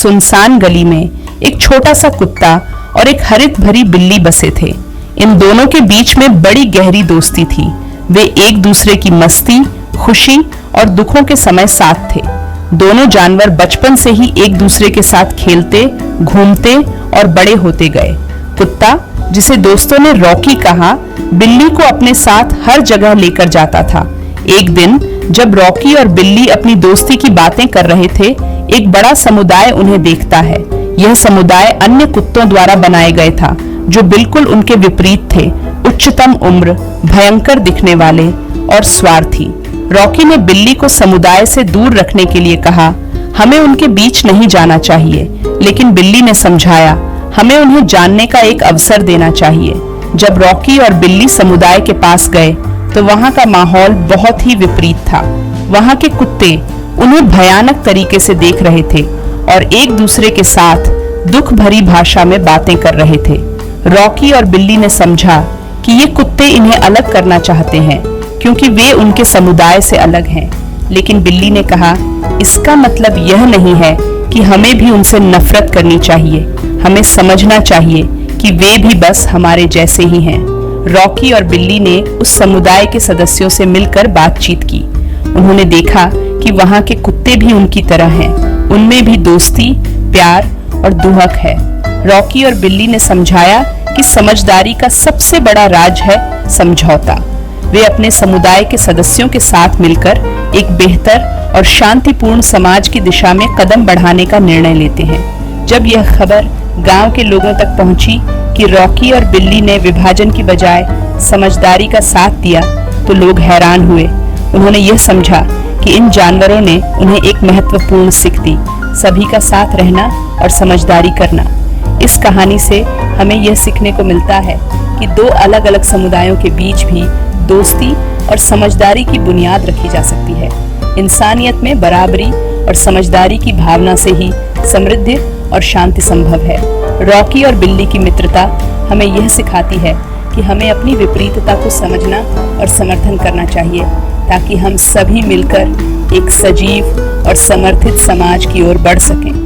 सुनसान गली में एक छोटा सा कुत्ता और एक हरित भरी बिल्ली बसे थे। इन दोनों के बीच में बड़ी गहरी दोस्ती थी। वे एक दूसरे की मस्ती, खुशी और दुखों के समय साथ थे। दोनों जानवर बचपन से ही एक दूसरे के साथ खेलते, घूमते और बड़े होते गए। कुत्ता, जिसे दोस्तों ने रॉकी कहा, बिल्ली को अपने साथ हर जगह लेकर जाता था। एक दिन जब रॉकी और बिल्ली अपनी दोस्ती की बातें कर रहे थे, एक बड़ा समुदाय उन्हें देखता है। यह समुदाय अन्य कुत्तों द्वारा बनाया गया था, जो बिल्कुल उनके विपरीत थे। उच्चतम उम्र, भयंकर दिखने वाले और स्वार्थी। रॉकी ने बिल्ली को समुदाय से दूर रखने के लिए कहा, हमें उनके बीच नहीं जाना चाहिए। लेकिन बिल्ली ने समझाया, हमें उन्हें जानने का एक अवसर देना चाहिए। जब रॉकी और बिल्ली समुदाय के पास गए तो वहां का माहौल बहुत ही विपरीत था। वहां के कुत्ते उन्हें भयानक तरीके से देख रहे थे और एक दूसरे के साथ दुख भरी भाषा में बातें कर रहे थे। रॉकी और बिल्ली ने समझा कि ये कुत्ते इन्हें अलग करना चाहते हैं क्योंकि वे उनके समुदाय से अलग हैं। लेकिन बिल्ली ने कहा, इसका मतलब यह नहीं है कि हमें भी उनसे नफरत करनी चाहिए। हमें समझना चाहिए कि वे भी बस हमारे जैसे ही हैं। रॉकी और बिल्ली ने उस समुदाय के सदस्यों से मिलकर बातचीत की। उन्होंने देखा कि वहां के कुत्ते भी उनकी तरह हैं। उनमें भी दोस्ती, प्यार और दुहक है। रॉकी और बिल्ली ने समझाया कि समझदारी का सबसे बड़ा राज है समझौता। वे अपने समुदाय के सदस्यों के साथ मिलकर एक बेहतर और शांतिपूर्ण समाज की दिशा में कदम बढ़ाने का निर्णय लेते हैं। जब यह खबर गांव के लोगों तक पहुंची कि रॉकी और बिल्ली ने विभाजन की बजाय समझदारी का साथ दिया, तो लोग हैरान हुए। उन्होंने यह समझा कि इन जानवरों ने उन्हें एक महत्वपूर्ण सीख दी, सभी का साथ रहना और समझदारी करना। इस कहानी से हमें यह सीखने को मिलता है कि दो अलग अलग समुदायों के बीच भी दोस्ती और समझदारी की बुनियाद रखी जा सकती है। इंसानियत में बराबरी और समझदारी की भावना से ही समृद्धि और शांति संभव है। रॉकी और बिल्ली की मित्रता हमें यह सिखाती है कि हमें अपनी विपरीतता को समझना और समर्थन करना चाहिए, ताकि हम सभी मिलकर एक सजीव और समर्थित समाज की ओर बढ़ सकें।